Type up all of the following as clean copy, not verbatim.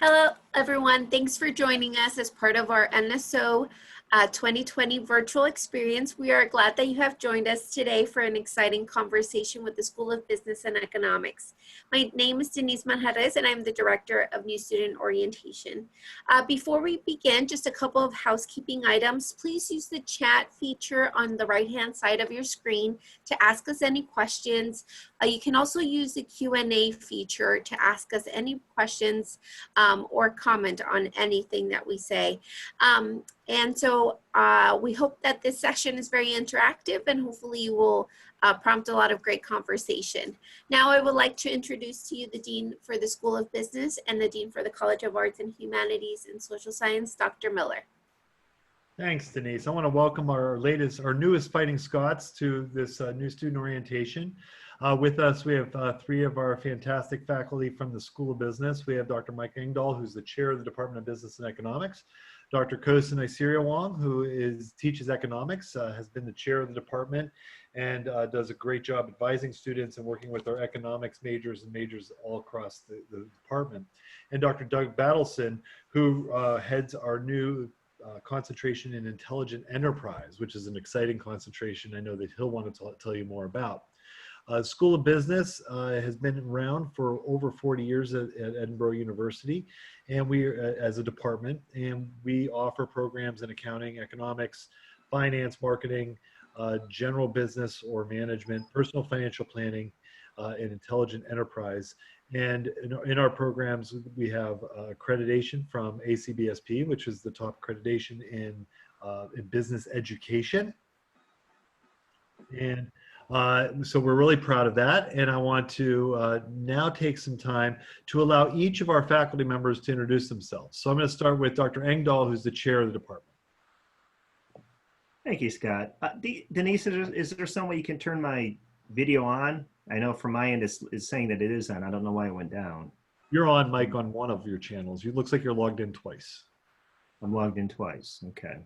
Hello, everyone. Thanks for joining us as part of our NSO 2020 virtual experience. We are glad that you have joined us today for an exciting conversation with the School of Business and Economics. My name is Denise Manjarres, and I'm the Director of New Student Orientation. Before we begin, just a couple of housekeeping items. Please use the chat feature on the right-hand side of your screen to ask us any questions. You can also use the Q&A feature to ask us any questions or comment on anything that we say. And so we hope that this session is very interactive and hopefully you will prompt a lot of great conversation. Now I would like to introduce to you the Dean for the School of Business and the Dean for the College of Arts and Humanities and Social Science, Dr. Miller. Thanks, Denise. I want to welcome our newest Fighting Scots to this new student orientation. With us, we have three of our fantastic faculty from the School of Business. We have Dr. Mike Engdahl, who's the chair of the Department of Business and Economics. Dr. Kosin Wong, who teaches economics, has been the chair of the department and does a great job advising students and working with our economics majors and majors all across the department. And Dr. Doug Battleson, who heads our new concentration in intelligent enterprise, which is an exciting concentration I know that he'll want to tell you more about. School of Business has been around for over 40 years at Edinboro University, and we as a department, and we offer programs in accounting, economics, finance, marketing, general business or management, personal financial planning, and intelligent enterprise. And in our programs, we have accreditation from ACBSP, which is the top accreditation in business education. And so we're really proud of that. And I want to now take some time to allow each of our faculty members to introduce themselves. So I'm going to start with Dr. Engdahl, who's the chair of the department. Thank you, Scott. Denise, is there some way you can turn my video on? I know from my end it's saying that it is on. I don't know why it went down. You're on, Mike, on one of your channels. It looks like you're logged in twice. I'm logged in twice. Okay.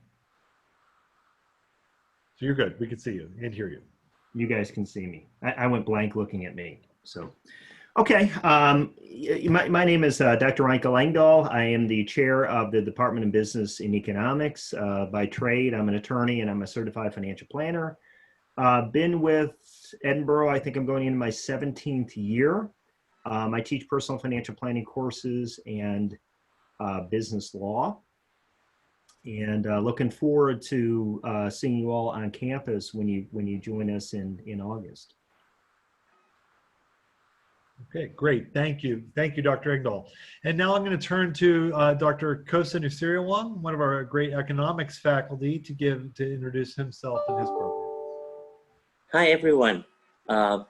So you're good. We can see you and hear you. You guys can see me. I went blank looking at me. So, okay. My name is Dr. Engel. I am the chair of the Department of Business and Economics. By trade, I'm an attorney and I'm a certified financial planner. Been with Edinboro, I think I'm going into my 17th year. I teach personal financial planning courses and business law. And looking forward to seeing you all on campus when you join us in August. Okay, great. Thank you. Thank you, Dr. Engdahl. And now I'm going to turn to Dr. Kosin Wong, one of our great economics faculty, to introduce himself and his program. Hi, everyone. I'm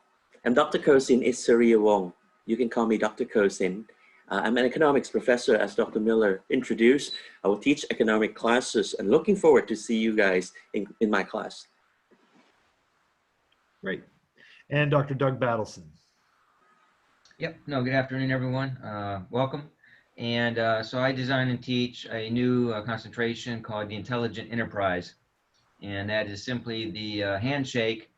Dr. Kosin Wong. You can call me Dr. Kosin. I'm an economics professor, as Dr. Miller introduced. I will teach economic classes and looking forward to see you guys in my class. Great. And Dr. Doug Battleson. Yep. No, good afternoon, everyone. Welcome. And so I design and teach a new concentration called the Intelligent Enterprise. And that is simply the handshake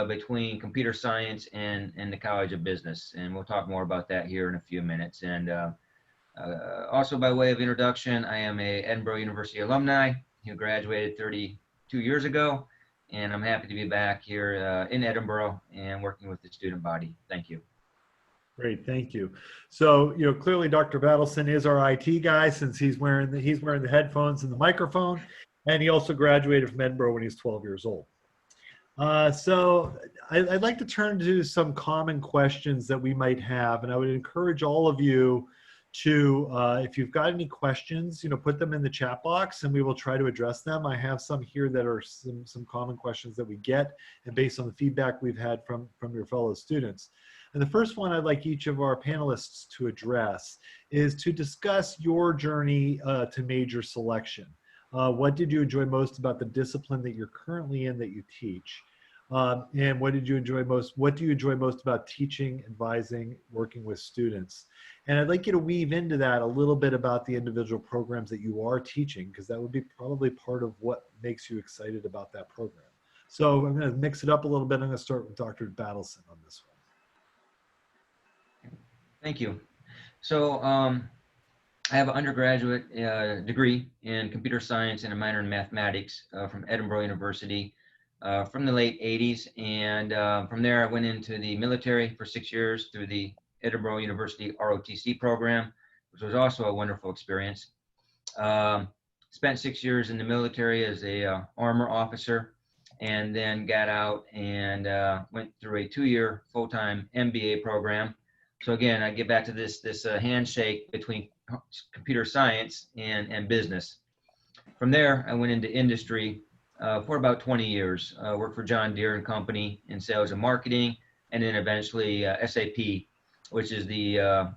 between computer science and the College of Business. And we'll talk more about that here in a few minutes. And also by way of introduction, I am a Edinboro University alumni who graduated 32 years ago. And I'm happy to be back here in Edinboro and working with the student body. Thank you. Great, thank you. So, clearly Dr. Battleson is our IT guy since he's wearing the headphones and the microphone. And he also graduated from Edinboro when he was 12 years old. So I'd like to turn to some common questions that we might have, and I would encourage all of you to, if you've got any questions, put them in the chat box and we will try to address them. I have some here that are some common questions that we get and based on the feedback we've had from your fellow students. And the first one I'd like each of our panelists to address is to discuss your journey to major selection. What did you enjoy most about the discipline that you're currently in that you teach? And what did you enjoy most? What do you enjoy most about teaching, advising, working with students? And I'd like you to weave into that a little bit about the individual programs that you are teaching, because that would be probably part of what makes you excited about that program. So I'm going to mix it up a little bit. I'm going to start with Dr. Battleson on this one. Thank you. So I have an undergraduate degree in computer science and a minor in mathematics from Edinboro University from the late 80s. And from there, I went into the military for 6 years through the Edinboro University ROTC program, which was also a wonderful experience. Spent 6 years in the military as a armor officer, and then got out and went through a 2-year full-time MBA program. So again, I get back to this handshake between computer science and business. From there, I went into industry for about 20 years. Worked for John Deere and Company in sales and marketing, and then eventually SAP, which is the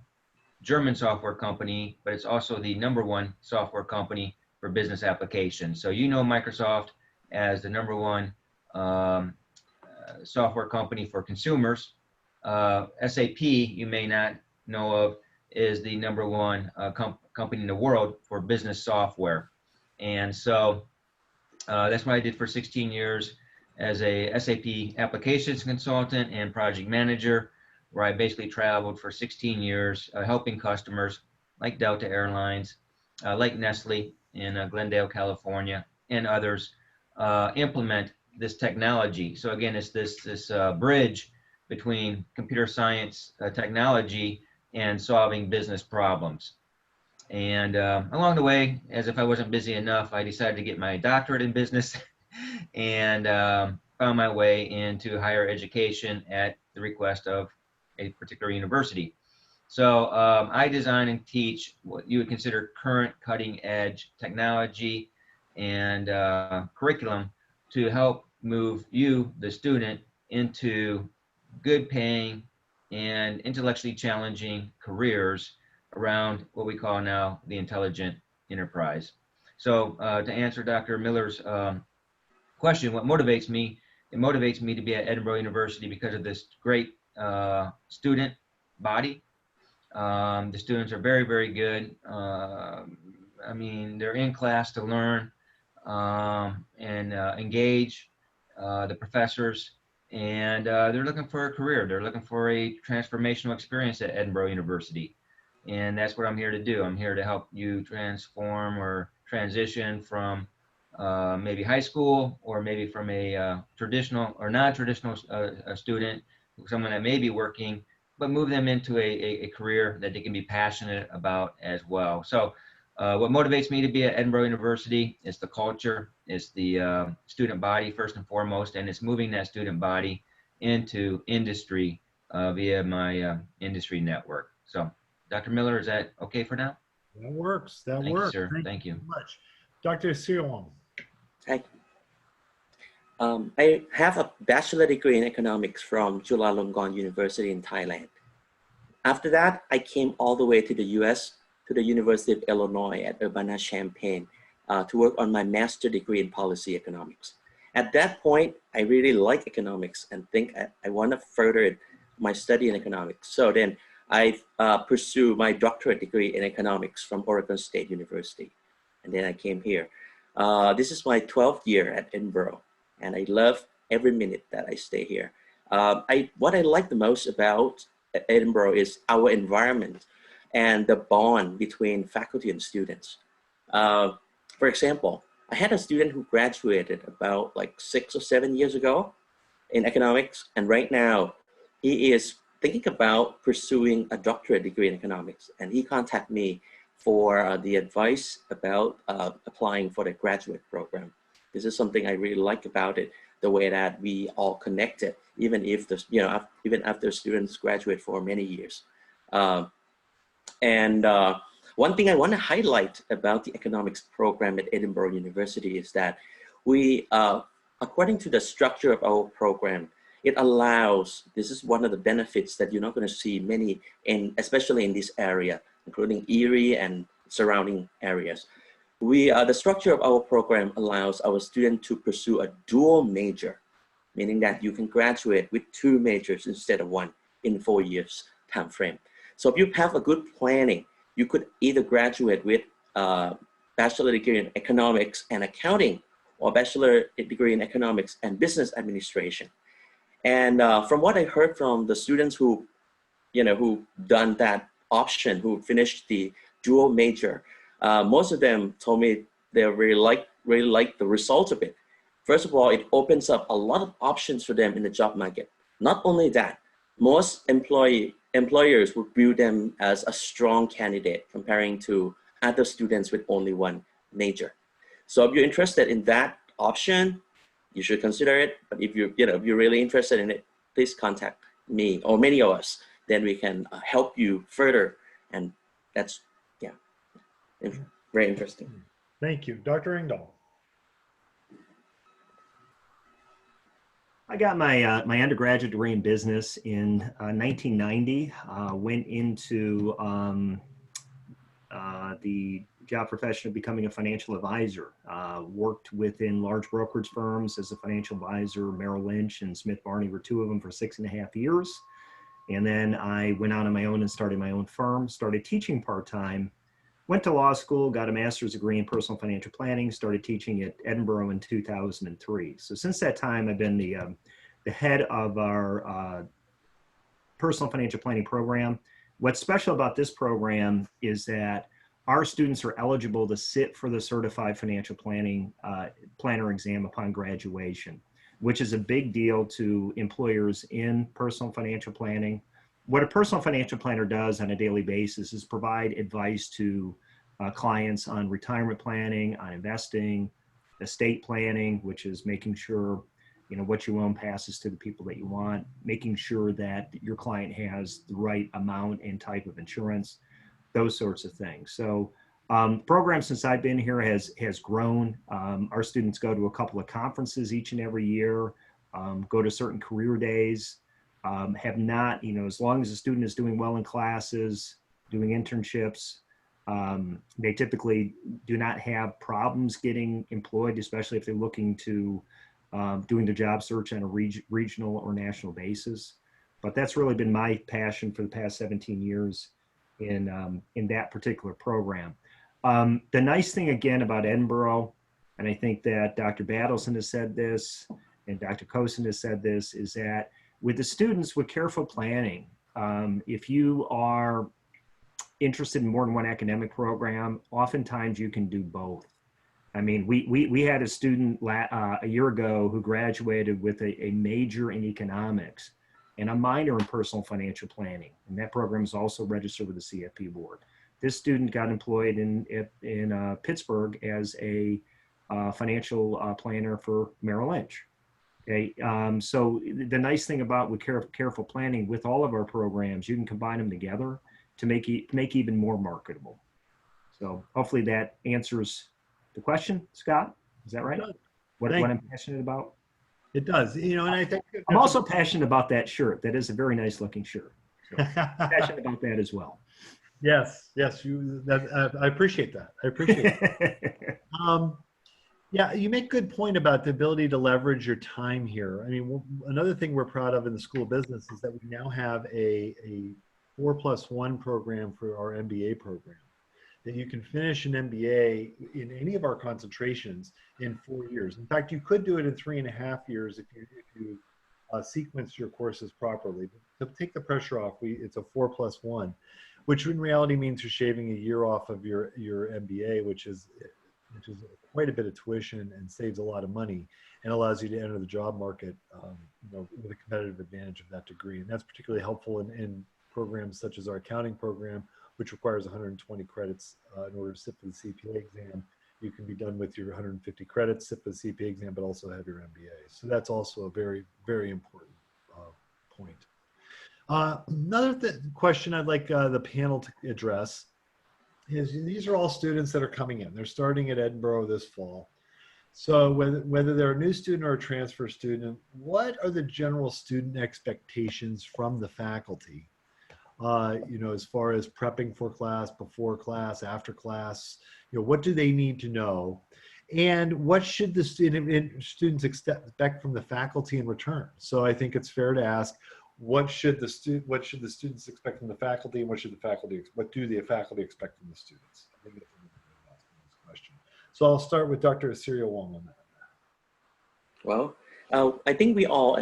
German software company, but it's also the #1 software company for business applications. So you know Microsoft as the #1 software company for consumers. SAP, you may not know of, is the #1 company in the world for business software. And so that's what I did for 16 years as a SAP applications consultant and project manager, where I basically traveled for 16 years helping customers like Delta Airlines, like Nestle in Glendale, California, and others implement this technology. So again, it's this bridge between computer science technology and solving business problems. And along the way, as if I wasn't busy enough, I decided to get my doctorate in business and found my way into higher education at the request of a particular university. So I design and teach what you would consider current cutting edge technology and curriculum to help move you, the student, into good paying and intellectually challenging careers around what we call now the intelligent enterprise. So to answer Dr. Miller's question, what motivates me? It motivates me to be at Edinboro University because of this great student body. The students are very, very good. I mean, they're in class to learn and engage the professors, and they're looking for a career. They're looking for a transformational experience at Edinboro University. And that's what I'm here to do. I'm here to help you transform or transition from maybe high school, or maybe from a traditional or non-traditional student, someone that may be working, but move them into a career that they can be passionate about as well. So what motivates me to be at Edinboro University is the culture, it's the student body first and foremost, and it's moving that student body into industry via my industry network. So Dr. Miller, is that okay for now? That works. That Thank works. you, sir. Thank you so much. Dr. Steele. Hi. I have a bachelor degree in economics from Chulalongkorn University in Thailand. After that, I came all the way to the US, to the University of Illinois at Urbana-Champaign to work on my master's degree in policy economics. At that point, I really like economics and think I want to further my study in economics. So then I pursued my doctorate degree in economics from Oregon State University. And then I came here. This is my 12th year at Edinboro, and I love every minute that I stay here. What I like the most about Edinboro is our environment and the bond between faculty and students. For example, I had a student who graduated about like 6 or 7 years ago in economics, and right now he is thinking about pursuing a doctorate degree in economics, and he contacted me for the advice about applying for the graduate program. This is something I really like about it, the way that we all connected, even if the, even after students graduate for many years. One thing I want to highlight about the economics program at Edinboro University is that we, according to the structure of our program, it allows, this is one of the benefits that you're not going to see many, especially in this area, including Erie and surrounding areas. The structure of our program allows our students to pursue a dual major, meaning that you can graduate with 2 majors instead of 1 in 4 years time frame. So if you have a good planning, you could either graduate with a bachelor degree in economics and accounting, or bachelor degree in economics and business administration. And from what I heard from the students who, who done that option, who finished the dual major. Most of them told me they really like the result of it. First of all, it opens up a lot of options for them in the job market. Not only that, most employers would view them as a strong candidate comparing to other students with only one major. So if you're interested in that option, you should consider it. But if if you're really interested in it, please contact me or many of us. Then we can help you further. And that's, yeah, very interesting. Thank you. Dr. Engdahl. I got my undergraduate degree in business in 1990. Went into the job profession of becoming a financial advisor. Worked within large brokerage firms as a financial advisor. Merrill Lynch and Smith Barney were two of them for 6.5 years. And then I went out on my own and started my own firm, started teaching part-time, went to law school, got a master's degree in personal financial planning, started teaching at Edinboro in 2003. So since that time, I've been the head of our personal financial planning program. What's special about this program is that our students are eligible to sit for the certified financial planner exam upon graduation, which is a big deal to employers in personal financial planning. What a personal financial planner does on a daily basis is provide advice to clients on retirement planning, on investing, estate planning, which is making sure what you own passes to the people that you want, making sure that your client has the right amount and type of insurance, those sorts of things. So program since I've been here has grown. Our students go to a couple of conferences each and every year, go to certain career days, have not, as long as the student is doing well in classes, doing internships, they typically do not have problems getting employed, especially if they're looking to doing the job search on a regional or national basis. But that's really been my passion for the past 17 years in that particular program. The nice thing again about Edinboro, and I think that Dr. Battleson has said this and Dr. Kosin has said this, is that with the students, with careful planning, if you are interested in more than one academic program, oftentimes you can do both. I mean, we had a student a year ago who graduated with a major in economics and a minor in personal financial planning. And that program is also registered with the CFP board. This student got employed in Pittsburgh as a financial planner for Merrill Lynch. Okay, so the nice thing about with careful planning with all of our programs, you can combine them together to make even more marketable. So hopefully that answers the question, Scott. Is that right? What I'm passionate about? It does. And I think I'm also passionate about that shirt. That is a very nice looking shirt. So I'm passionate about that as well. Yes. I appreciate that. I appreciate it. Yeah, you make a good point about the ability to leverage your time here. I mean, another thing we're proud of in the School of Business is that we now have a 4+1 program for our MBA program. That you can finish an MBA in any of our concentrations in 4 years. In fact, you could do it in 3.5 years if you sequence your courses properly. But to take the pressure off, it's a 4+1, which in reality means you're shaving a year off of your MBA, which is quite a bit of tuition and saves a lot of money and allows you to enter the job market with a competitive advantage of that degree. And that's particularly helpful in programs such as our accounting program, which requires 120 credits in order to sit for the CPA exam. You can be done with your 150 credits, sit for the CPA exam, but also have your MBA. So that's also a very, very important point. Another question I'd like the panel to address is these are all students that are coming in. They're starting at Edinboro this fall. So whether they're a new student or a transfer student, what are the general student expectations from the faculty? As far as prepping for class, before class, after class, what do they need to know? And what should the students expect from the faculty in return? So I think it's fair to ask, what should the students expect from the faculty, and what do the faculty expect from the students? I think that's a this question. So I'll start with Dr. Asiria Wong on that. Well, I think we all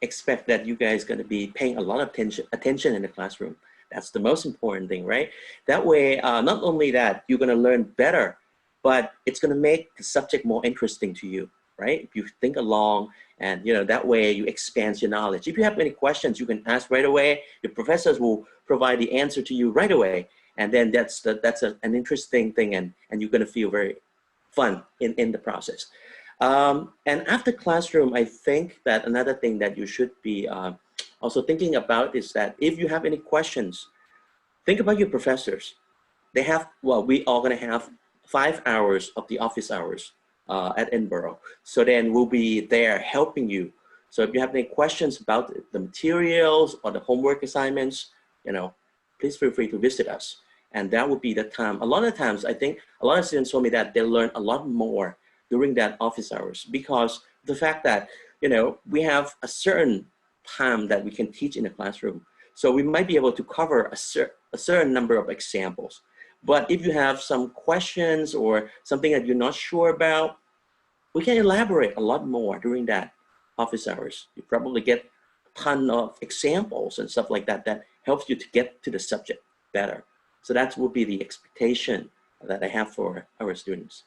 expect that you guys are going to be paying a lot of attention in the classroom. That's the most important thing, right? That way, not only that, you're going to learn better, but it's going to make the subject more interesting to you, right? If you think along, and that way you expand your knowledge. If you have any questions, you can ask right away. Your professors will provide the answer to you right away, and then that's an interesting thing, and you're going to feel very fun in the process. And after classroom, I think that another thing that you should be also thinking about is that if you have any questions, think about your professors. They have, well, we are going to have 5 hours of the office hours at Edinboro. So then we'll be there helping you. So if you have any questions about the materials or the homework assignments, please feel free to visit us. And that would be the time. A lot of times, I think a lot of students told me that they learn a lot more during that office hours because the fact that, we have a certain time that we can teach in the classroom. So we might be able to cover a certain number of examples. But if you have some questions or something that you're not sure about, we can elaborate a lot more during that office hours. You probably get a ton of examples and stuff like that that helps you to get to the subject better. So that would be the expectation that I have for our students.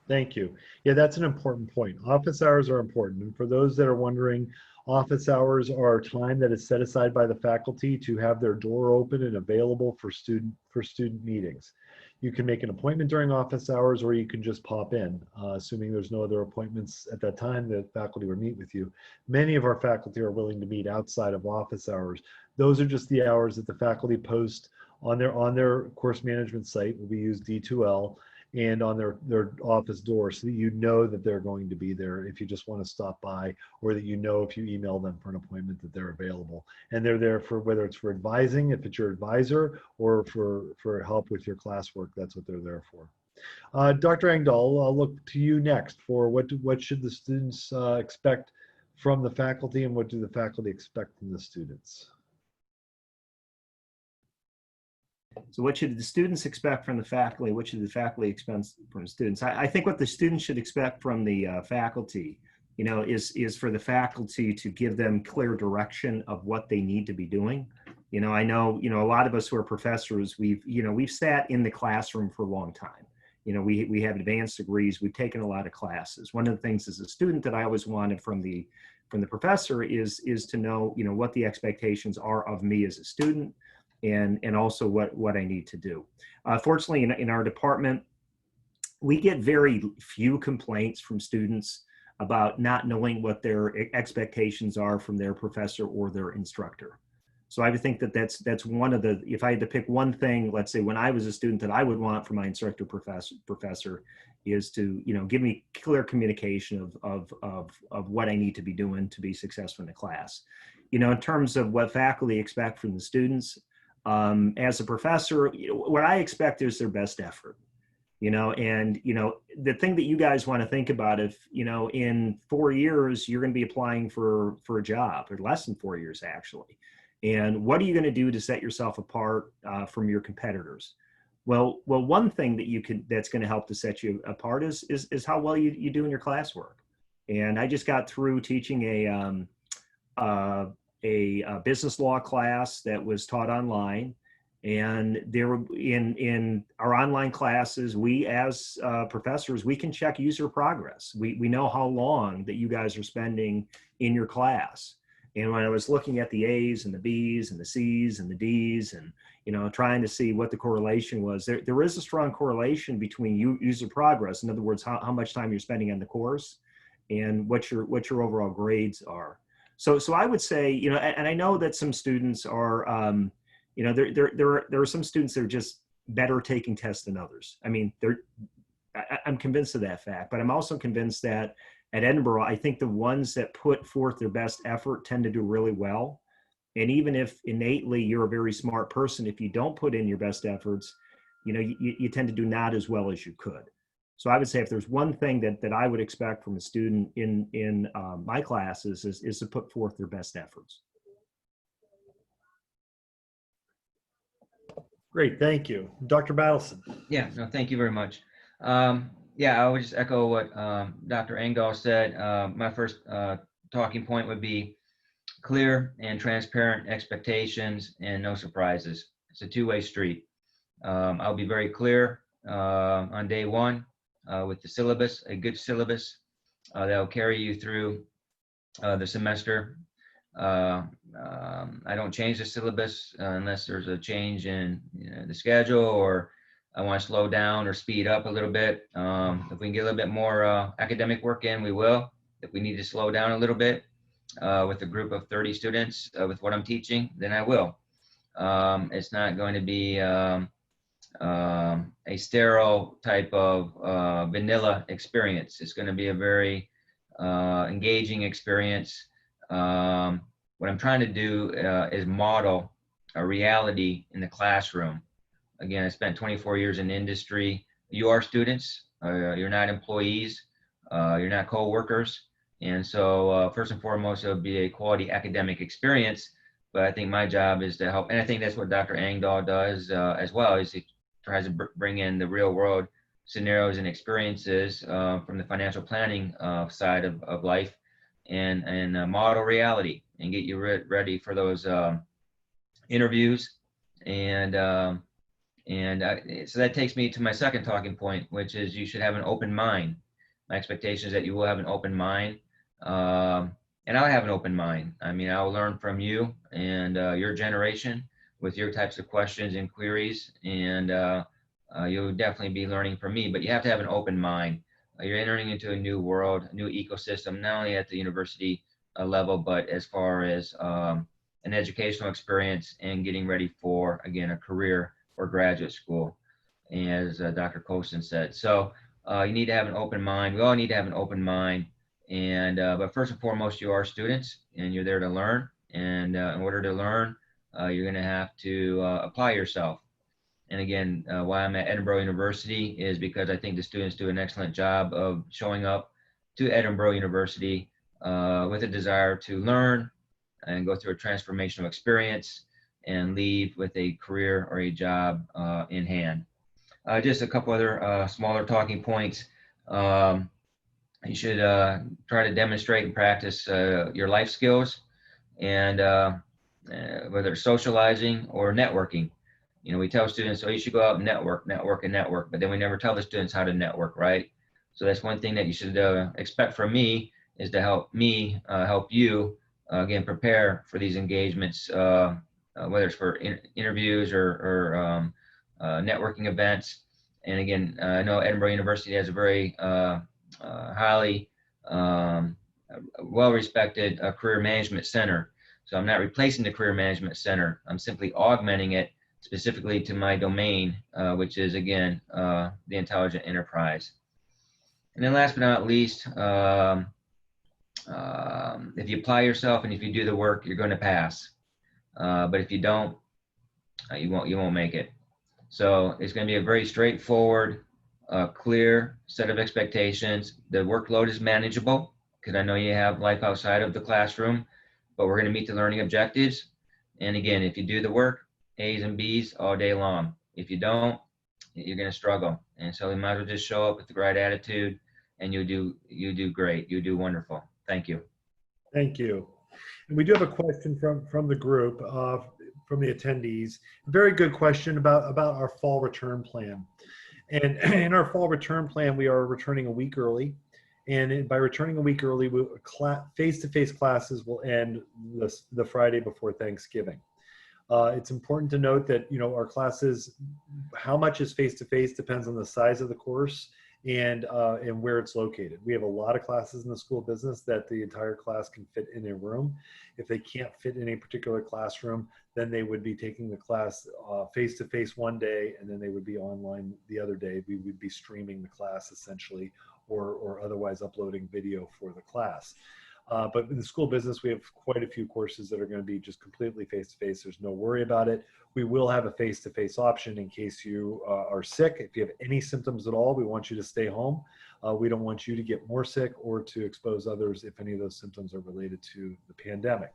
Thank you. Yeah, that's an important point. Office hours are important. And for those that are wondering, office hours are time that is set aside by the faculty to have their door open and available for student meetings. You can make an appointment during office hours, or you can just pop in, assuming there's no other appointments at that time. The faculty will meet with you. Many of our faculty are willing to meet outside of office hours. Those are just the hours that the faculty post on their course management site. We use D2L. And on their office door, so that that they're going to be there if you just want to stop by, or that if you email them for an appointment that they're available. And they're there for whether it's for advising, if it's your advisor, or for help with your classwork. That's what they're there for. Dr. Engdahl, I'll look to you next for what should the students expect from the faculty, and what do the faculty expect from the students? So what should the students expect from the faculty? What should the faculty expect from the students? I think what the students should expect from the faculty, is for the faculty to give them clear direction of what they need to be doing. I know, a lot of us who are professors, we've sat in the classroom for a long time. We have advanced degrees. We've taken a lot of classes. One of the things as a student that I always wanted from the professor is to know, what the expectations are of me as a student. And also what I need to do. Fortunately, in our department, we get very few complaints from students about not knowing what their expectations are from their professor or their instructor. So I would think that that's one of the, if I had to pick one thing, let's say when I was a student, that I would want from my instructor professor is to, give me clear communication of what I need to be doing to be successful in the class. In terms of what faculty expect from the students, as a professor, what I expect is their best effort, and, the thing that you guys want to think about, if, in 4 years, you're going to be applying for a job, or less than 4 years, actually. And what are you going to do to set yourself apart from your competitors? Well, one thing that's going to help to set you apart is how well you do in your classwork. And I just got through teaching a business law class that was taught online, and there in our online classes, we as professors, we can check user progress. We know how long that you guys are spending in your class. And when I was looking at the A's and the B's and the C's and the D's, and trying to see what the correlation was, there is a strong correlation between user progress. In other words, how much time you're spending on the course, and what your overall grades are. So I would say, and I know that some students are, there are some students that are just better taking tests than others. I mean, I'm convinced of that fact, but I'm also convinced that at Edinboro, I think the ones that put forth their best effort tend to do really well. And even if innately you're a very smart person, if you don't put in your best efforts, you tend to do not as well as you could. So I would say if there's one thing that I would expect from a student in my classes is to put forth their best efforts. Great, thank you. Dr. Battleson. Yeah, no, thank you very much. Yeah, I would just echo what Dr. Engdahl said. My first talking point would be clear and transparent expectations and no surprises. It's a two-way street. I'll be very clear on day one with the syllabus, a good syllabus that'll carry you through the semester. I don't change the syllabus unless there's a change in the schedule, or I want to slow down or speed up a little bit. If we can get a little bit more academic work in, we will. If we need to slow down a little bit with a group of 30 students with what I'm teaching, then I will. It's not going to be a sterile type of vanilla experience. It's going to be a very engaging experience. What I'm trying to do is model a reality in the classroom. Again, I spent 24 years in industry. You are students, you're not employees, you're not co-workers. And so first and foremost, it'll be a quality academic experience. But I think my job is to help, and I think that's what Dr. Engdahl does as well, is he tries to bring in the real world scenarios and experiences from the financial planning side of life, and model reality and get you ready for those interviews. And so that takes me to my second talking point, which is you should have an open mind. My expectation is that you will have an open mind. And I'll have an open mind. I mean, I'll learn from you and your generation with your types of questions and queries, and you'll definitely be learning from me, but you have to have an open mind. You're entering into a new world, a new ecosystem, not only at the university level, but as far as an educational experience and getting ready for, again, a career or graduate school, as Dr. Kosin said. So you need to have an open mind. We all need to have an open mind. And but first and foremost, you are students and you're there to learn. And in order to learn, you're going to have to apply yourself. And again, why I'm at Edinboro University is because I think the students do an excellent job of showing up to Edinboro University with a desire to learn and go through a transformational experience and leave with a career or a job in hand. Just a couple other smaller talking points. You should try to demonstrate and practice your life skills, and whether it's socializing or networking. You know, we tell students, oh, you should go out and network, but then we never tell the students how to network, right? So that's one thing that you should expect from me, is to help me help you, again, prepare for these engagements, whether it's for interviews or networking events. And again, I know Edinboro University has a very highly well-respected career management center. So I'm not replacing the career management center. I'm simply augmenting it specifically to my domain, which is, again, the intelligent enterprise. And then last but not least, if you apply yourself and if you do the work, you're going to pass. But if you don't, you won't make it. So it's going to be a very straightforward, clear set of expectations. The workload is manageable because I know you have life outside of the classroom, but we're going to meet the learning objectives. And again, if you do the work, A's and B's all day long. If you don't, you're going to struggle. And so you might as well just show up with the right attitude, and you do great. You do wonderful. Thank you. Thank you. And we do have a question from the group, from the attendees. A very good question about our fall return plan. And in our fall return plan, we are returning a week early. And by returning a week early, face-to-face classes will end the Friday before Thanksgiving. It's important to note that, you know, our classes, how much is face-to-face depends on the size of the course and where it's located. We have a lot of classes in the School of Business that the entire class can fit in a room. If they can't fit in a particular classroom, then they would be taking the class face-to-face one day, and then they would be online the other day. We would be streaming the class essentially, or otherwise uploading video for the class. But in the School of Business, we have quite a few courses that are going to be just completely face-to-face. There's no worry about it. We will have a face-to-face option in case you are sick. If you have any symptoms at all, we want you to stay home. We don't want you to get more sick or to expose others if any of those symptoms are related to the pandemic.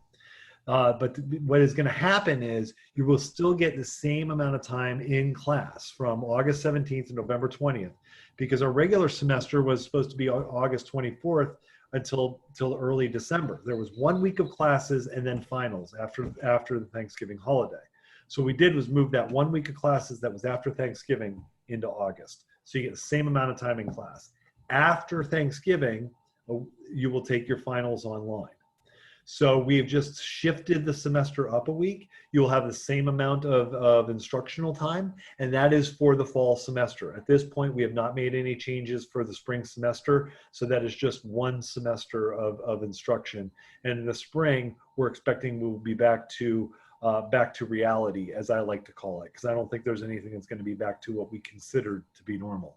But what is going to happen is you will still get the same amount of time in class from August 17th to November 20th, because our regular semester was supposed to be August 24th until early December. There was 1 week of classes and then finals after the Thanksgiving holiday. So what we did was move that 1 week of classes that was after Thanksgiving into August. So you get the same amount of time in class. After Thanksgiving, you will take your finals online. So we've just shifted the semester up a week. You'll have the same amount of instructional time, and that is for the fall semester. At this point, we have not made any changes for the spring semester, so that is just one semester of instruction. And in the spring, we're expecting we'll be back to reality, as I like to call it, because I don't think there's anything that's going to be back to what we considered to be normal.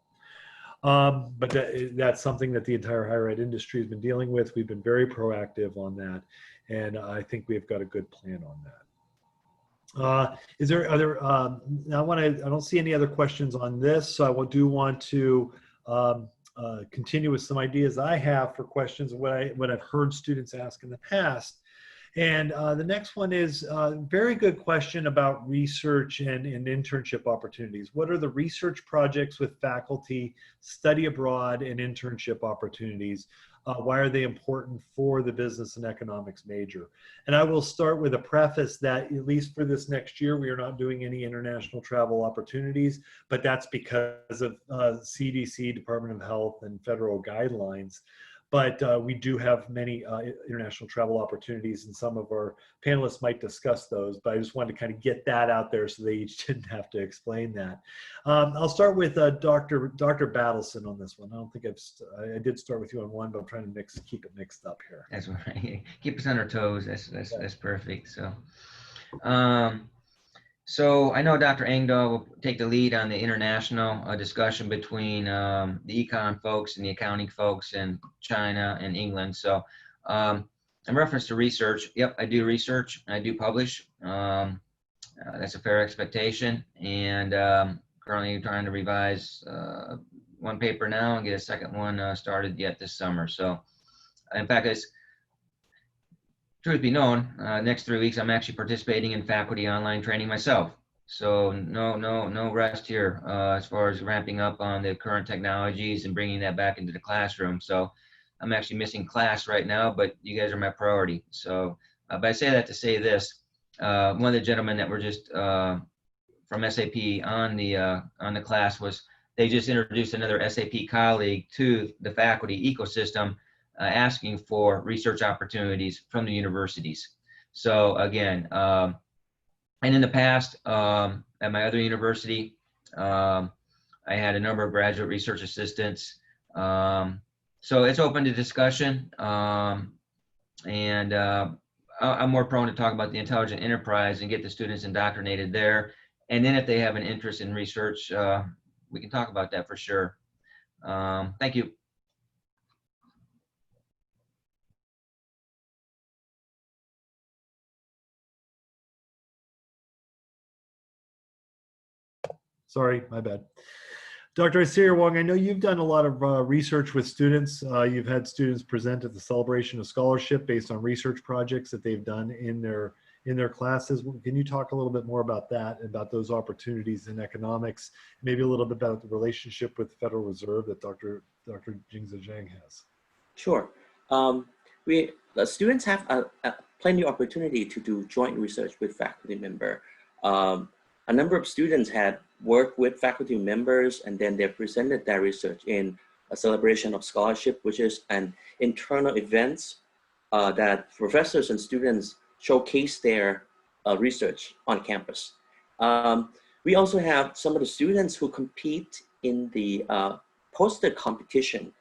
But that's something that the entire higher ed industry has been dealing with. We've been very proactive on that, and I think we've got a good plan on that. Is there other? I don't see any other questions on this, so I do want to continue with some ideas I have for questions of what I've heard students ask in the past. And the next one is a very good question about research and internship opportunities. What are the research projects with faculty, study abroad, and internship opportunities? Why are they important for the business and economics major? And I will start with a preface that at least for this next year, we are not doing any international travel opportunities, but that's because of CDC, Department of Health, and federal guidelines. But we do have many international travel opportunities, and some of our panelists might discuss those, but I just wanted to kind of get that out there so they each didn't have to explain that. I'll start with Dr. Battleson on this one. I don't think I did start with you on one, but I'm trying to keep it mixed up here. That's right. Keep us on our toes. That's perfect. So I know Dr. Engdahl will take the lead on the international discussion between the econ folks and the accounting folks in China and England. So in reference to research, yep, I do research. I do publish. That's a fair expectation. And currently trying to revise one paper now and get a second one started yet this summer. So in fact, truth be known, next 3 weeks, I'm actually participating in faculty online training myself. So no rest here as far as ramping up on the current technologies and bringing that back into the classroom. So I'm actually missing class right now, but you guys are my priority. So, but I say that to say this, one of the gentlemen that were just from SAP on the class they just introduced another SAP colleague to the faculty ecosystem, asking for research opportunities from the universities. So again, and in the past, at my other university, I had a number of graduate research assistants. So it's open to discussion. And I'm more prone to talk about the intelligent enterprise and get the students indoctrinated there. And then if they have an interest in research, we can talk about that for sure. Thank you. Sorry, my bad. Dr. Wong, I know you've done a lot of research with students. You've had students present at the Celebration of Scholarship based on research projects that they've done in their classes. Can you talk a little bit more about that, about those opportunities in economics, maybe a little bit about the relationship with the Federal Reserve that Dr. Jingzi Zhang has? Sure. The students have plenty of opportunity to do joint research with faculty member. A number of students had worked with faculty members, and then they presented their research in a Celebration of Scholarship, which is an internal event that professors and students showcase their research on campus. We also have some of the students who compete in the poster competition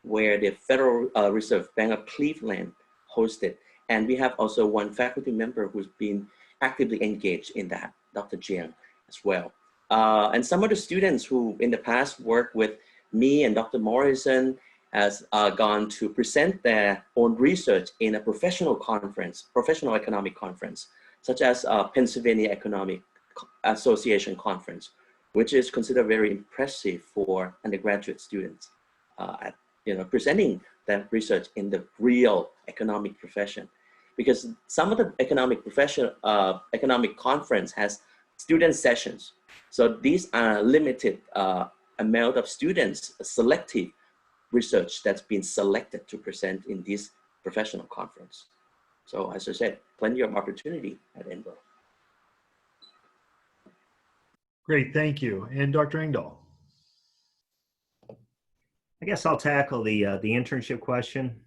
where the Federal Reserve Bank of Cleveland hosted. And we have also one faculty member who's been actively engaged in that, Dr. Jiang as well. And some of the students who in the past worked with me and Dr. Morrison has gone to present their own research in a professional economic conference, such as Pennsylvania Economic Association Conference, which is considered very impressive for undergraduate students, presenting that research in the real economic profession. Because some of the economic conference has student sessions. So these are limited amount of students, selective, research that's been selected to present in this professional conference. So as I said, plenty of opportunity at Edinboro. Great, thank you. And Dr. Engdahl. I guess I'll tackle the internship question.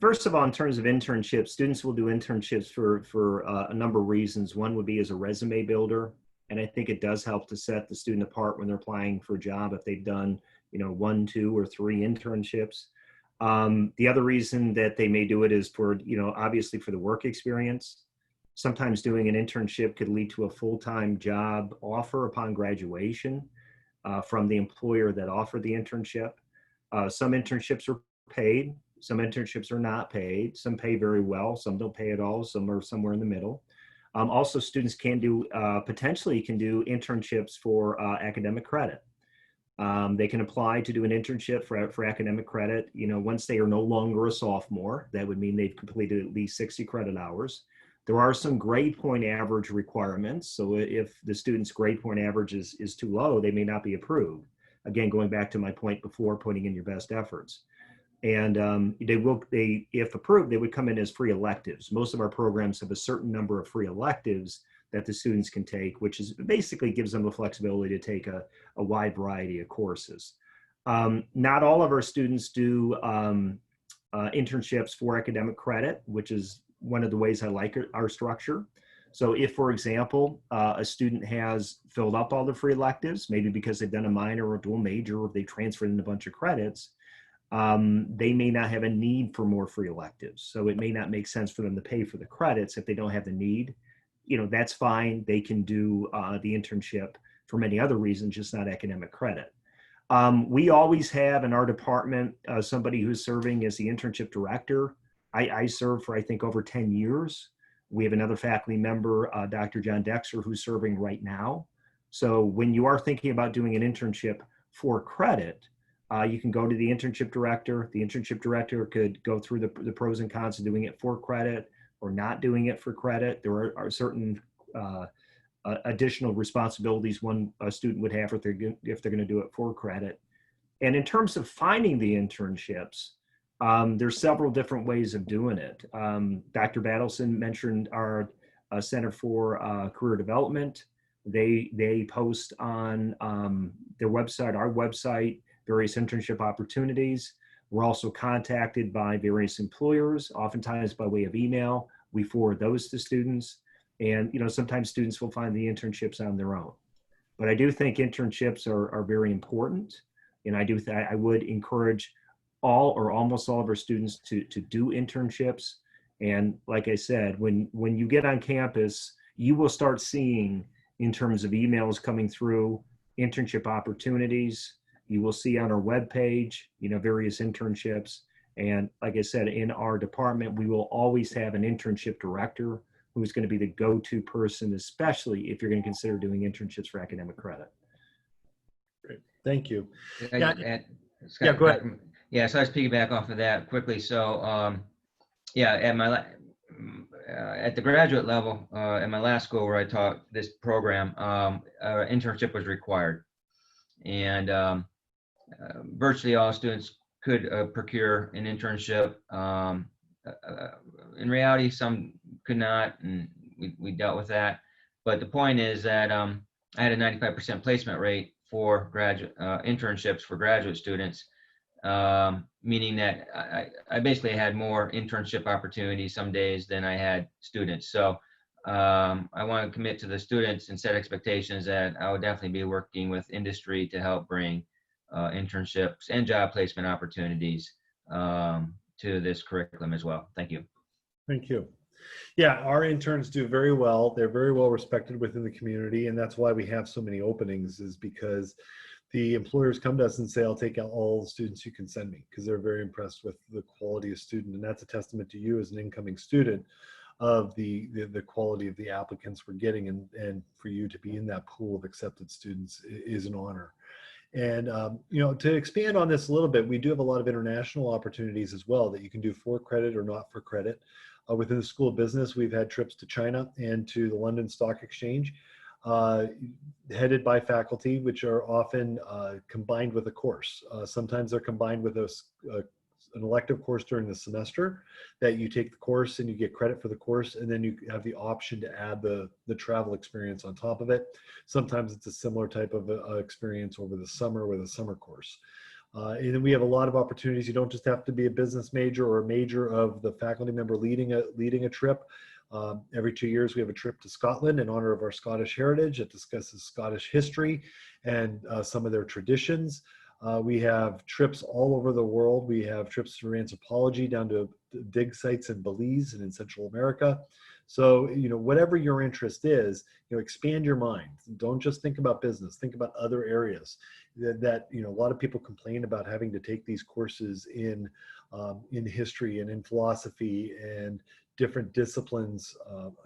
First of all, in terms of internships, students will do internships for a number of reasons. One would be as a resume builder, and I think it does help to set the student apart when they're applying for a job if they've done 1, 2, or 3 internships. The other reason that they may do it is for obviously for the work experience. Sometimes doing an internship could lead to a full-time job offer upon graduation from the employer that offered the internship. Some internships are paid, some internships are not paid, some pay very well, some don't pay at all, some are somewhere in the middle. Also, students can do, potentially can do internships for academic credit. They can apply to do an internship for academic credit. Once they are no longer a sophomore, that would mean they've completed at least 60 credit hours. There are some grade point average requirements. So if the student's grade point average is too low, they may not be approved. Again, going back to my point before, putting in your best efforts. And if approved, they would come in as free electives. Most of our programs have a certain number of free electives that the students can take, which is basically gives them the flexibility to take a wide variety of courses. Not all of our students do internships for academic credit, which is one of the ways I like our structure. So if, for example, a student has filled up all the free electives, maybe because they've done a minor or dual major, or they transferred in a bunch of credits, they may not have a need for more free electives. So it may not make sense for them to pay for the credits if they don't have the need. That's fine. They can do the internship for many other reasons, just not academic credit. We always have in our department somebody who's serving as the internship director. I served for, I think, over 10 years. We have another faculty member, Dr. John Dexter, who's serving right now. So when you are thinking about doing an internship for credit, you can go to the internship director. The internship director could go through the pros and cons of doing it for credit or not doing it for credit. There are certain additional responsibilities a student would have if they're going to do it for credit. And in terms of finding the internships, there's several different ways of doing it. Dr. Battleson mentioned our Center for Career Development. They post on their website, our website, various internship opportunities. We're also contacted by various employers, oftentimes by way of email. We forward those to students. And sometimes students will find the internships on their own. But I do think internships are very important. And I would encourage all or almost all of our students to do internships. And like I said, when you get on campus, you will start seeing, in terms of emails coming through, internship opportunities. You will see on our webpage, various internships. And like I said, in our department, we will always have an internship director who's going to be the go-to person, especially if you're going to consider doing internships for academic credit. Great, thank you. Scott, Yeah, go ahead. Yeah, so I just piggyback off of that quickly. So, at the graduate level, at my last school where I taught this program, internship was required, and virtually all students could procure an internship. In reality, some could not, and we dealt with that. But the point is that I had a 95% placement rate for graduate internships for graduate students. Meaning that I basically had more internship opportunities some days than I had students. So I want to commit to the students and set expectations that I would definitely be working with industry to help bring internships and job placement opportunities to this curriculum as well. Thank you. Thank you. Yeah, our interns do very well. They're very well respected within the community, and that's why we have so many openings, is because the employers come to us and say, I'll take out all the students you can send me, because they're very impressed with the quality of student. And that's a testament to you as an incoming student of the quality of the applicants we're getting, and for you to be in that pool of accepted students is an honor. And, to expand on this a little bit, we do have a lot of international opportunities as well that you can do for credit or not for credit. Within the School of Business, we've had trips to China and to the London Stock Exchange. uh, headed by faculty, which are often combined with a course. Sometimes they're combined with an elective course during the semester that you take the course and you get credit for the course, and then you have the option to add the travel experience on top of it. Sometimes it's a similar type of experience over the summer with a summer course. And then we have a lot of opportunities. You don't just have to be a business major or a major of the faculty member leading a trip. Every 2 years, we have a trip to Scotland in honor of our Scottish heritage. It discusses Scottish history and some of their traditions. We have trips all over the world. We have trips through anthropology down to dig sites in Belize and in Central America. So, whatever your interest is, expand your mind. Don't just think about business, think about other areas that a lot of people complain about having to take these courses in history and in philosophy and different disciplines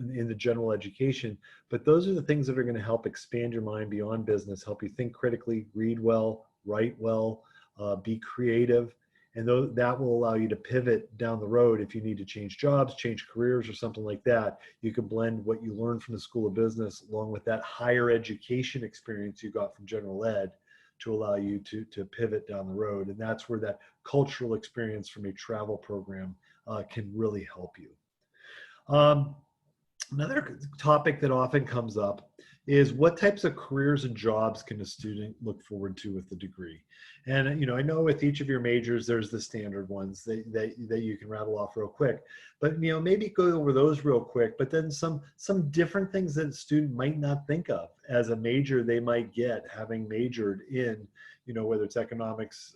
in the general education. But those are the things that are going to help expand your mind beyond business, help you think critically, read well, write well, be creative. And that will allow you to pivot down the road if you need to change jobs, change careers, or something like that. You can blend what you learned from the School of Business along with that higher education experience you got from general ed to allow you to pivot down the road. And that's where that cultural experience from a travel program can really help you. Another topic that often comes up is what types of careers and jobs can a student look forward to with the degree? And I know with each of your majors, there's the standard ones that you can rattle off real quick. But maybe go over those real quick. But then some different things that a student might not think of as a major they might get having majored in, whether it's economics,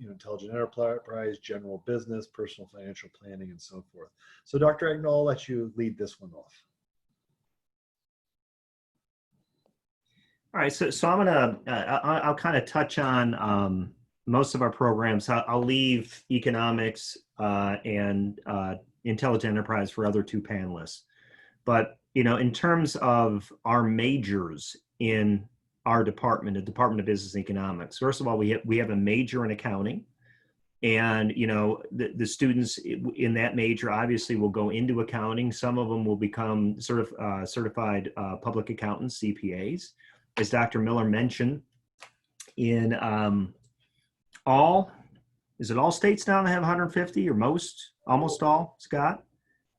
intelligent enterprise, general business, personal financial planning, and so forth. So Dr. Engdahl, I'll let you lead this one off. All right, so I'm gonna I'll kind of touch on most of our programs. I'll leave economics and intelligent enterprise for other two panelists. But in terms of our majors in our department, the Department of Business and Economics, first of all, we have a major in accounting, and the students in that major obviously will go into accounting. Some of them will become certified public accountants, CPAs. As Dr. Miller mentioned, in all states now that have 150 or almost all, Scott?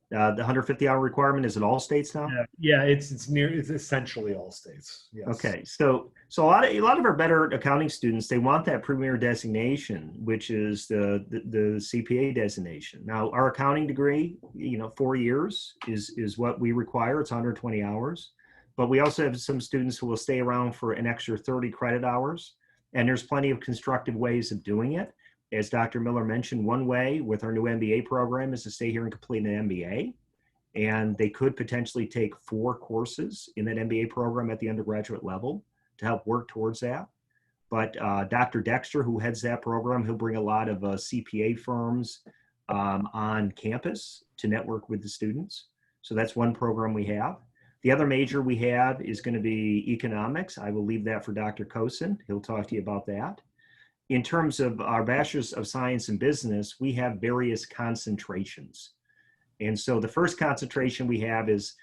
The 150-hour requirement, is it all states now? Yeah, it's essentially all states. Yes. Okay, so a lot of our better accounting students, they want that premier designation, which is the CPA designation. Now, our accounting degree, 4 years is what we require. It's 120 hours. But we also have some students who will stay around for an extra 30 credit hours. And there's plenty of constructive ways of doing it. As Dr. Miller mentioned, one way with our new MBA program is to stay here and complete an MBA. And they could potentially take 4 courses in that MBA program at the undergraduate level to help work towards that. But Dr. Dexter, who heads that program, he'll bring a lot of CPA firms on campus to network with the students. So that's one program we have. The other major we have is going to be economics. I will leave that for Dr. Kosin. He'll talk to you about that. In terms of our Bachelor's of Science in Business, we have various concentrations. And so the first concentration we have is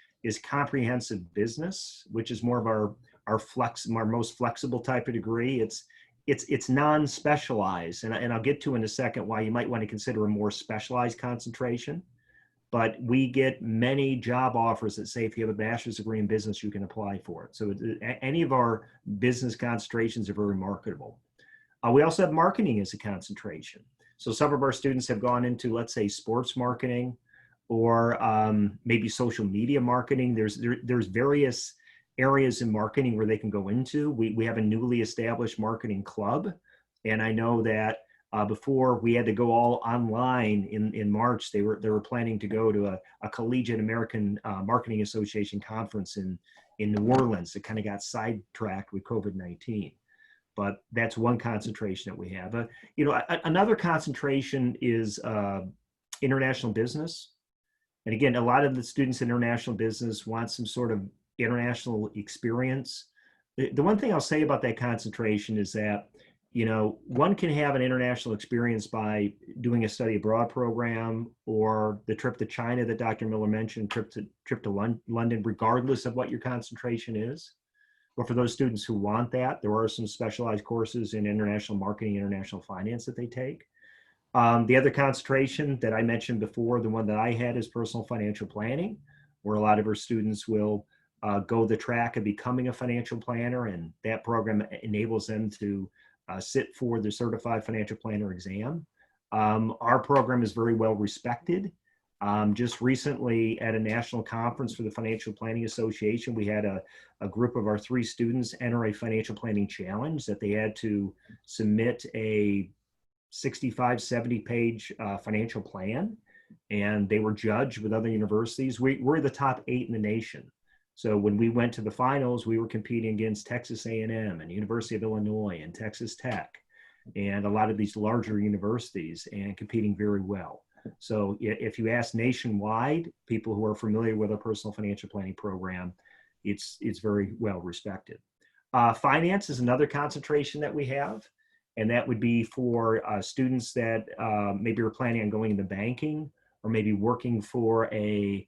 comprehensive business, which is more of our most flexible type of degree. It's non-specialized, and I'll get to in a second why you might want to consider a more specialized concentration. But we get many job offers that say if you have a bachelor's degree in business, you can apply for it. So any of our business concentrations are very marketable. We also have marketing as a concentration. So some of our students have gone into, let's say, sports marketing or maybe social media marketing. There's various areas in marketing where they can go into. We have a newly established marketing club. And I know that before we had to go all online in March, they were planning to go to a Collegiate American Marketing Association conference in New Orleans that kind of got sidetracked with COVID-19. But that's one concentration that we have. Another concentration is international business. And again, a lot of the students in international business want some sort of international experience. The one thing I'll say about that concentration is that one can have an international experience by doing a study abroad program or the trip to China that Dr. Miller mentioned, trip to London, regardless of what your concentration is. But for those students who want that, there are some specialized courses in international marketing, international finance that they take. The other concentration that I mentioned before, the one that I had, is personal financial planning, where a lot of our students will go the track of becoming a financial planner, and that program enables them to sit for the certified financial planner exam. Our program is very well respected. Just recently at a national conference for the Financial Planning Association, we had a group of our 3 students enter a financial planning challenge that they had to submit a 65, 70 page financial plan, and they were judged with other universities. We're the top 8 in the nation. So when we went to the finals, we were competing against Texas A&M and University of Illinois and Texas Tech and a lot of these larger universities, and competing very well. So if you ask nationwide, people who are familiar with our personal financial planning program, it's very well respected. Finance is another concentration that we have, and that would be for students that maybe are planning on going into banking, or maybe working for a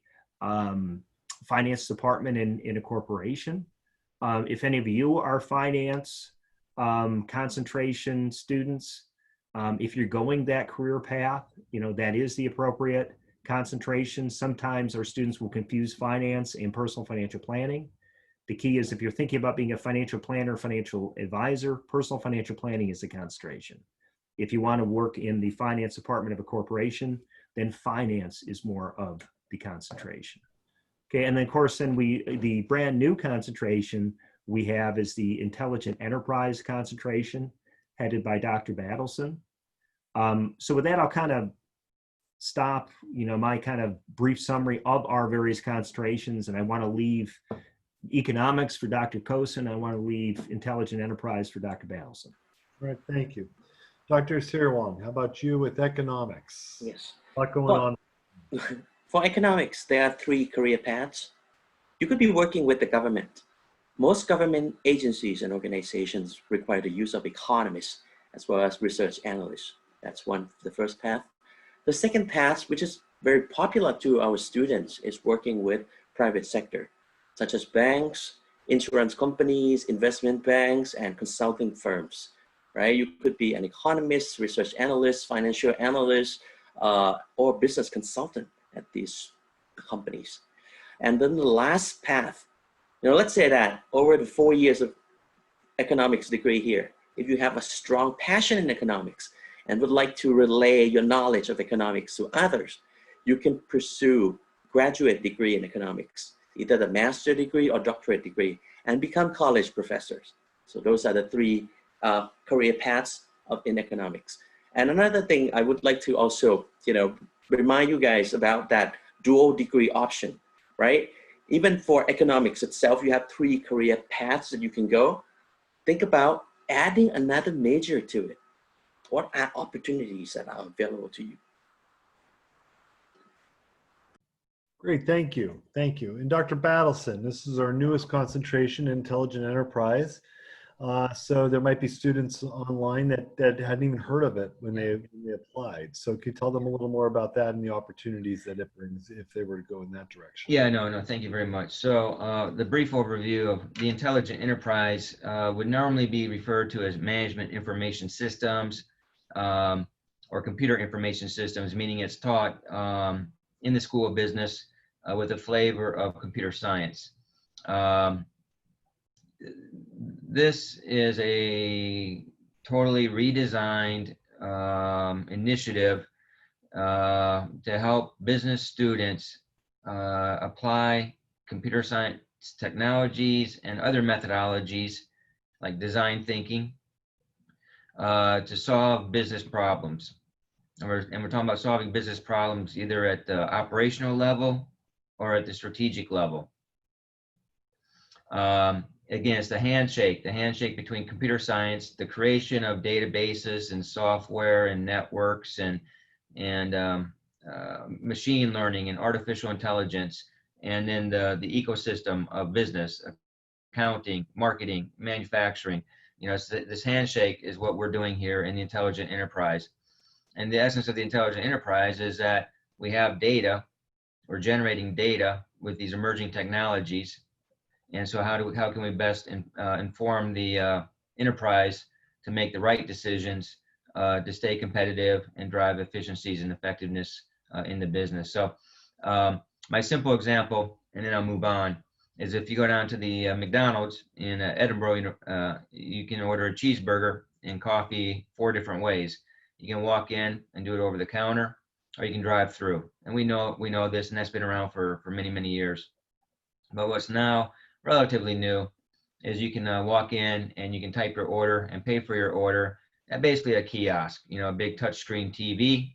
finance department in a corporation. If any of you are finance concentration students, if you're going that career path, that is the appropriate concentration. Sometimes our students will confuse finance and personal financial planning. The key is, if you're thinking about being a financial planner, financial advisor, personal financial planning is the concentration. If you want to work in the finance department of a corporation, then finance is more of the concentration. Okay, and then of course, the brand new concentration we have is the Intelligent Enterprise concentration, headed by Dr. Battleson. So with that, I'll kind of stop, my kind of brief summary of our various concentrations, and I want to leave economics for Dr. Kosin. I want to leave Intelligent Enterprise for Dr. Battleson. All right, thank you. Dr. Wong, how about you with economics? Yes. A lot going on. For economics, there are 3 career paths. You could be working with the government. Most government agencies and organizations require the use of economists as well as research analysts. That's the first path. The second path, which is very popular to our students, is working with private sector, such as banks, insurance companies, investment banks, and consulting firms, right? You could be an economist, research analyst, financial analyst, or business consultant at these companies. And then the last path, let's say that over the 4 years of economics degree here, if you have a strong passion in economics and would like to relay your knowledge of economics to others, you can pursue graduate degree in economics, either the master degree or doctorate degree, and become college professors. So those are the 3 career paths in economics. And another thing I would like to also, remind you guys about that dual degree option, right? Even for economics itself, you have 3 career paths that you can go. Think about adding another major to it. What are opportunities that are available to you? Great, thank you. Thank you. And Dr. Battleson, this is our newest concentration, Intelligent Enterprise. So there might be students online that hadn't even heard of it when they applied. So could you tell them a little more about that and the opportunities that it brings if they were to go in that direction? Yeah, no, thank you very much. So the brief overview of the Intelligent Enterprise would normally be referred to as Management Information Systems or Computer Information Systems, meaning it's taught in the School of Business with a flavor of computer science. This is a totally redesigned initiative to help business students apply computer science technologies and other methodologies like design thinking to solve business problems. And we're talking about solving business problems either at the operational level or at the strategic level. Again, it's the handshake between computer science, the creation of databases and software and networks and machine learning and artificial intelligence, and then the ecosystem of business, accounting, marketing, manufacturing. This handshake is what we're doing here in the Intelligent Enterprise. And the essence of the Intelligent Enterprise is that we have data, we're generating data with these emerging technologies, And so how can we best inform the enterprise to make the right decisions to stay competitive and drive efficiencies and effectiveness in the business. So my simple example, and then I'll move on, is if you go down to the McDonald's in Edinboro, you can order a cheeseburger and coffee 4 different ways. You can walk in and do it over the counter, or you can drive through. And we know this, and that's been around for many, many years. But what's now relatively new is you can walk in and you can type your order and pay for your order at basically a kiosk, a big touchscreen TV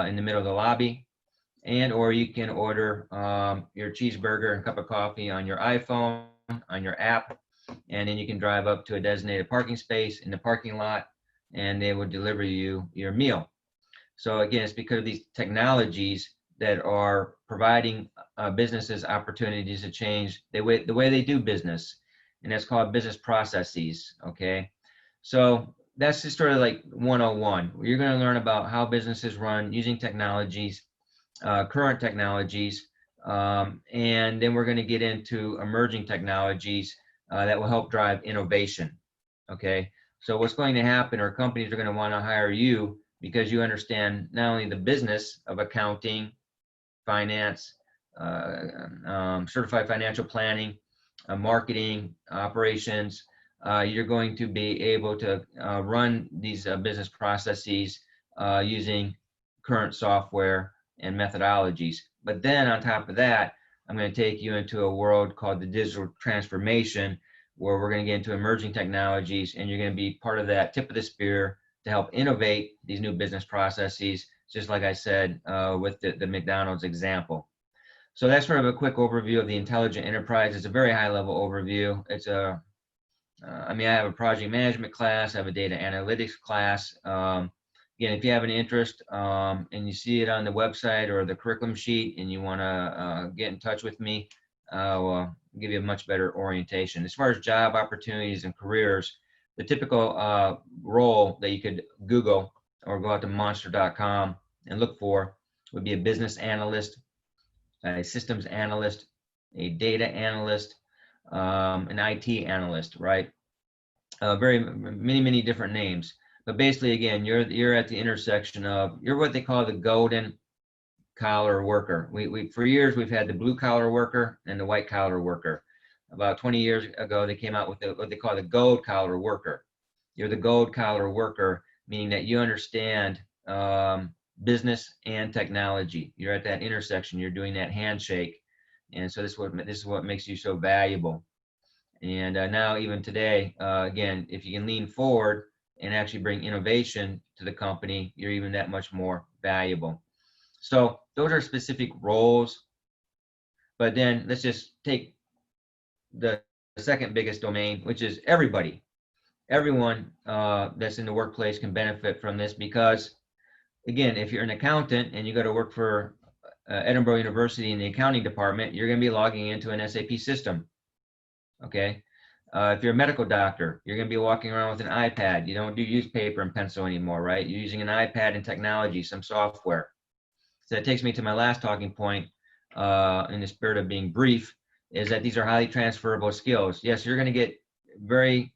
in the middle of the lobby. And or you can order your cheeseburger and cup of coffee on your iPhone, on your app, and then you can drive up to a designated parking space in the parking lot, and they will deliver you your meal. So again, it's because of these technologies that are providing businesses opportunities to change the way they do business, and that's called business processes. Okay, so that's just sort of like 101. You're going to learn about how businesses run using technologies. Current technologies, and then we're going to get into emerging technologies that will help drive innovation. Okay, so what's going to happen, or companies are going to want to hire you because you understand not only the business of accounting, finance, certified financial planning, marketing, operations. You're going to be able to run these business processes using current software and methodologies. But then on top of that, I'm going to take you into a world called the digital transformation, where we're going to get into emerging technologies, and you're going to be part of that tip of the spear to help innovate these new business processes, just like I said with the McDonald's example. So that's sort of a quick overview of the intelligent enterprise. It's a very high level overview. It's I have a project management class, I have a data analytics class. Again, if you have an interest and you see it on the website or the curriculum sheet and you want to get in touch with me, I'll give you a much better orientation. As far as job opportunities and careers, the typical role that you could Google or go out to monster.com and look for would be a business analyst, a systems analyst, a data analyst, an IT analyst, right? Many different names. But basically, again, you're at the intersection of, you're what they call the golden collar worker. We for years we've had the blue collar worker and the white collar worker. About 20 years ago, they came out with what they call the gold collar worker. You're the gold collar worker, meaning that you understand business and technology. You're at that intersection. You're doing that handshake, and so this is what makes you so valuable. And now, even today, again, if you can lean forward and actually bring innovation to the company, you're even that much more valuable. So those are specific roles. But then let's just take the second biggest domain, which is everybody. Everyone that's in the workplace can benefit from this, because, again, if you're an accountant and you go to work for Edinboro University in the accounting department, you're going to be logging into an SAP system. Okay. If you're a medical doctor, you're going to be walking around with an iPad. You don't use paper and pencil anymore, right? You're using an iPad and technology, some software. So that takes me to my last talking point, in the spirit of being brief, is that these are highly transferable skills. Yes, you're going to get very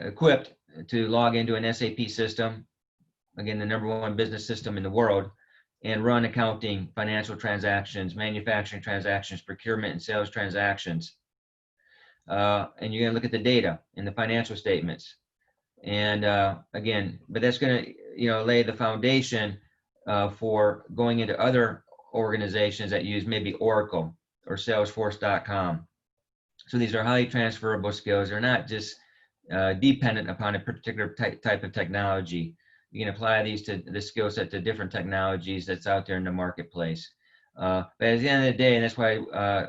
equipped to log into an SAP system, again, the #1 business system in the world, and run accounting, financial transactions, manufacturing transactions, procurement and sales transactions. And you're going to look at the data in the financial statements. And again, but that's going to lay the foundation for going into other organizations that use maybe Oracle or Salesforce.com. So these are highly transferable skills. They're not just dependent upon a particular type of technology. You can apply these to the skill set to different technologies that's out there in the marketplace. But at the end of the day, and that's why,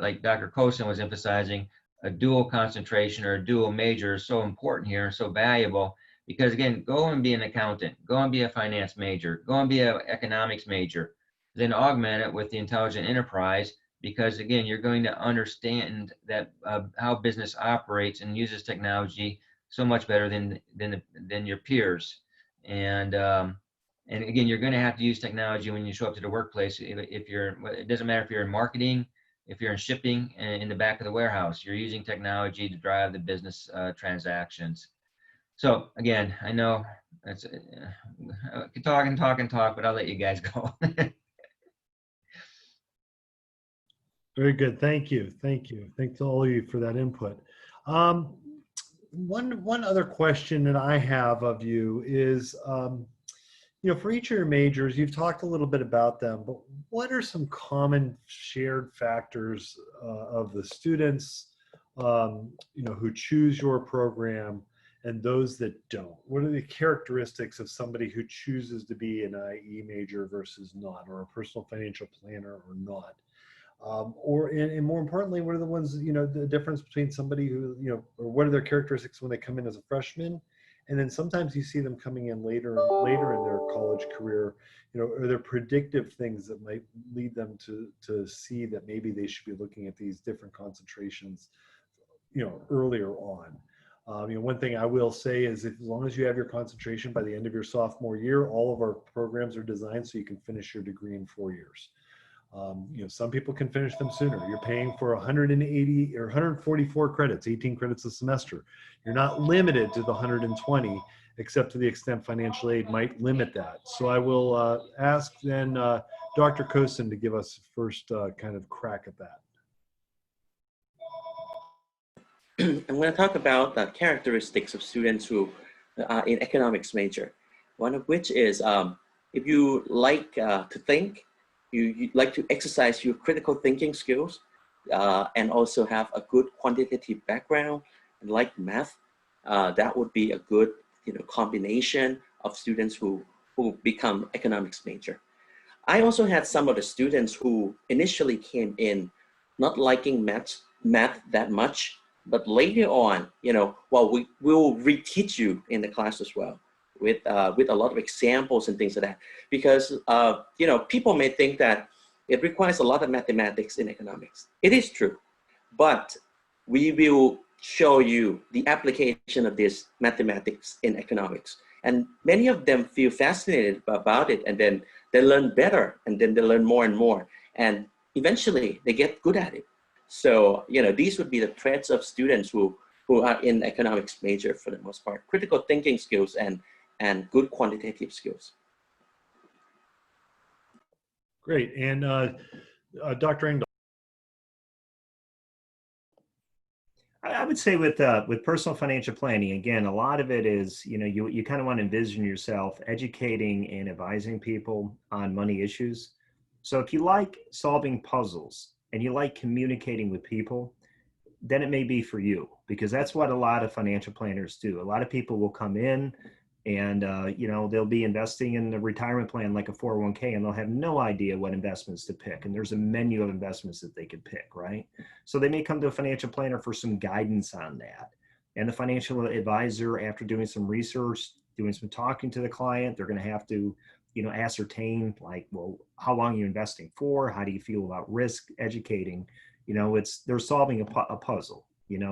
like Dr. Kosin was emphasizing, a dual concentration or a dual major is so important here and so valuable, because, again, go and be an accountant, go and be a finance major, go and be an economics major, then augment it with the intelligent enterprise, because, again, you're going to understand that how business operates and uses technology so much better than your peers. And And again, you're going to have to use technology when you show up to the workplace. If you're, it doesn't matter if you're in marketing, if you're in shipping, in the back of the warehouse, you're using technology to drive the business transactions. So again, I know that's I could talk and talk and talk, but I'll let you guys go. Very good. Thank you. Thank you. Thanks to all of you for that input. One other question that I have of you is, for each of your majors, you've talked a little bit about them, but what are some common shared factors of the students, who choose your program and those that don't? What are the characteristics of somebody who chooses to be an IE major versus not, or a personal financial planner or not? And more importantly, what are the ones, the difference between somebody who, or what are their characteristics when they come in as a freshman? And then sometimes you see them coming in later in their college career, are there predictive things that might lead them to see that maybe they should be looking at these different concentrations, earlier on? One thing I will say is, as long as you have your concentration by the end of your sophomore year, all of our programs are designed so you can finish your degree in 4 years. Some people can finish them sooner. You're paying for 180 or 144 credits, 18 credits a semester. You're not limited to the 120, except to the extent financial aid might limit that. So I will ask then Dr. Kosin to give us first kind of crack at that. I'm going to talk about the characteristics of students who are in economics major. One of which is, if you like to think, you like to exercise your critical thinking skills, and also have a good quantitative background and like math, that would be a good combination of students who become economics major. I also had some of the students who initially came in not liking math that much, but later on, we will reteach you in the class as well, with a lot of examples and things like that. Because, people may think that it requires a lot of mathematics in economics. It is true, but we will show you the application of this mathematics in economics. And many of them feel fascinated about it, and then they learn better, and then they learn more and more. And eventually they get good at it. So, these would be the traits of students who are in economics major for the most part: critical thinking skills and good quantitative skills. Great. And Dr. Engdahl. I would say with personal financial planning, again, a lot of it is, you kind of want to envision yourself educating and advising people on money issues. So if you like solving puzzles and you like communicating with people, then it may be for you, because that's what a lot of financial planners do. A lot of people will come in and, they'll be investing in a retirement plan like a 401k, and they'll have no idea what investments to pick. And there's a menu of investments that they could pick, right? So they may come to a financial planner for some guidance on that. And the financial advisor, after doing some research, doing some talking to the client, they're going to have to, ascertain, like, well, how long are you investing for? How do you feel about risk? Educating, they're solving a puzzle.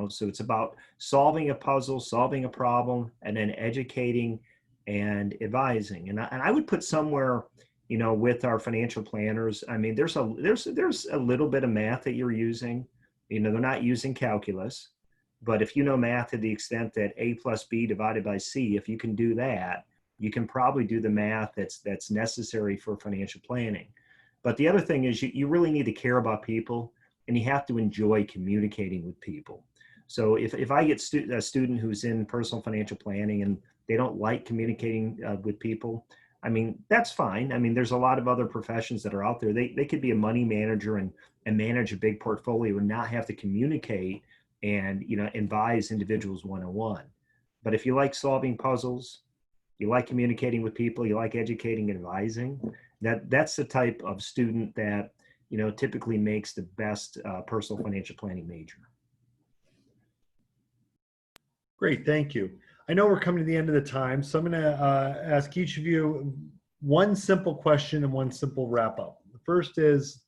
So it's about solving a puzzle, solving a problem, and then educating and advising. And I would put somewhere, with our financial planners, I mean, there's a little bit of math that you're using. They're not using calculus, but if you know math to the extent that A plus B divided by C, if you can do that, you can probably do the math that's necessary for financial planning. But the other thing is you really need to care about people, and you have to enjoy communicating with people. So if I get a student who's in personal financial planning and they don't like communicating with people, I mean, that's fine. I mean, there's a lot of other professions that are out there. They could be a money manager and manage a big portfolio and not have to communicate and, advise individuals one-on-one. But if you like solving puzzles, you like communicating with people, you like educating and advising, that's the type of student that, typically makes the best personal financial planning major. Great, thank you. I know we're coming to the end of the time, so I'm going to ask each of you one simple question and one simple wrap up. The first is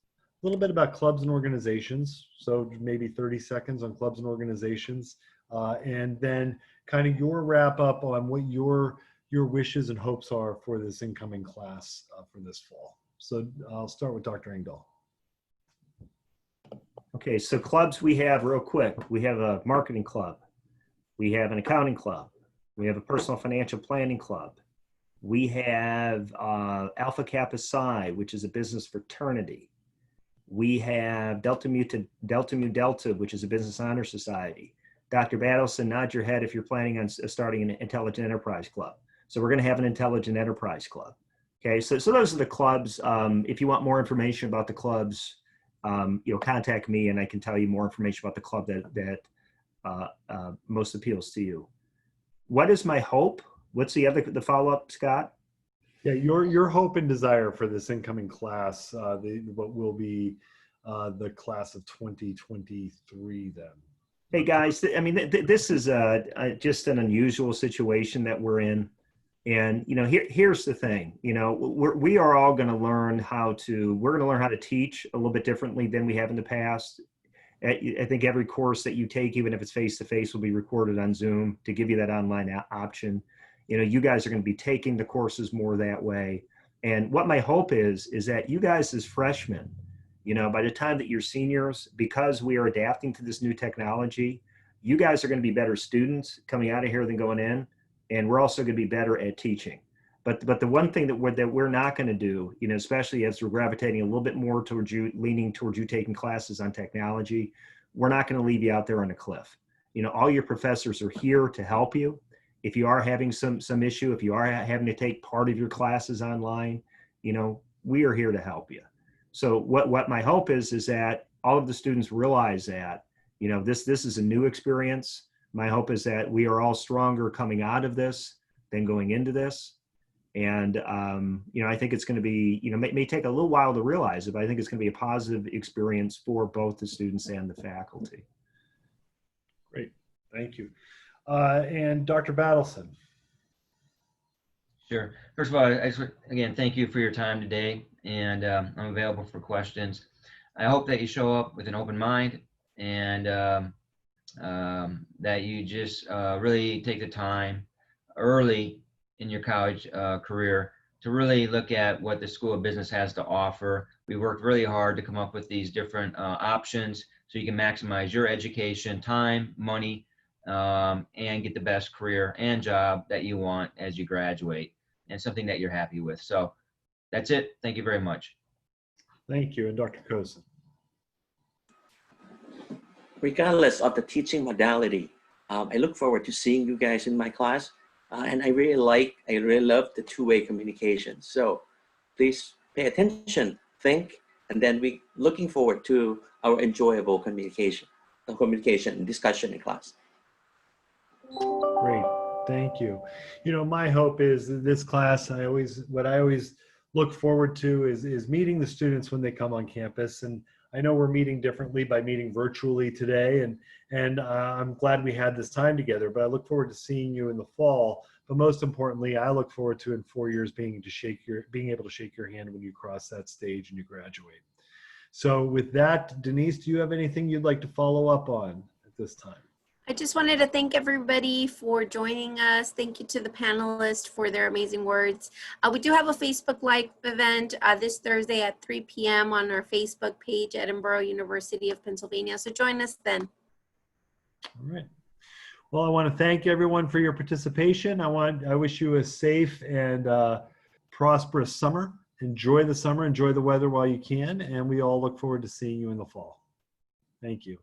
a little bit about clubs and organizations, so maybe 30 seconds on clubs and organizations, and then kind of your wrap up on what your your wishes and hopes are for this incoming class for this fall. So I'll start with Dr. Engdahl. Okay, so clubs we have real quick. We have a marketing club. We have an accounting club. We have a personal financial planning club. We have Alpha Kappa Psi, which is a business fraternity. We have Delta Mu Delta, which is a business honor society. Dr. Battleson, nod your head if you're planning on starting an intelligent enterprise club. So we're going to have an intelligent enterprise club. Okay, so those are the clubs. If you want more information about the clubs, contact me and I can tell you more information about the club that most appeals to you. What is my hope? What's the follow-up, Scott? Yeah, your hope and desire for this incoming class, what will be the class of 2023 then. Hey guys, I mean, this is just an unusual situation that we're in. And, here's the thing, we are all going to learn how to teach a little bit differently than we have in the past. I think every course that you take, even if it's face-to-face, will be recorded on Zoom to give you that online option. You guys are going to be taking the courses more that way. And what my hope is that you guys as freshmen, by the time that you're seniors, because we are adapting to this new technology, you guys are going to be better students coming out of here than going in. And we're also going to be better at teaching. But the one thing that we're not going to do, especially as we're gravitating a little bit more towards you, leaning towards you taking classes on technology, we're not going to leave you out there on a cliff. All your professors are here to help you. If you are having some issue, if you are having to take part of your classes online, we are here to help you. So what my hope is that all of the students realize that, this is a new experience. My hope is that we are all stronger coming out of this than going into this. And, I think it's going to be, may take a little while to realize it, but I think it's going to be a positive experience for both the students and the faculty. Great, thank you. And Dr. Battleson. Sure. First of all, again, thank you for your time today, and I'm available for questions. I hope that you show up with an open mind and that you just really take the time early in your college career to really look at what the School of Business has to offer. We worked really hard to come up with these different options so you can maximize your education, time, money, and get the best career and job that you want as you graduate, and something that you're happy with. So that's it. Thank you very much. Thank you. And Dr. Kosin. Regardless of the teaching modality, I look forward to seeing you guys in my class. And I really love the two-way communication. So please pay attention, think, and then we looking forward to our enjoyable communication and discussion in class. Great, thank you. My hope is that this class, what I always look forward to is meeting the students when they come on campus. And I know we're meeting differently by meeting virtually today, and I'm glad we had this time together, but I look forward to seeing you in the fall. But most importantly, I look forward to in 4 years being able to shake your hand when you cross that stage and you graduate. So with that, Denise, do you have anything you'd like to follow up on at this time? I just wanted to thank everybody for joining us. Thank you to the panelists for their amazing words. We do have a Facebook Live event this Thursday at 3 p.m. on our Facebook page, Edinboro University of Pennsylvania. So join us then. All right. Well, I want to thank everyone for your participation. I wish you a safe and prosperous summer. Enjoy the summer, enjoy the weather while you can, and we all look forward to seeing you in the fall. Thank you.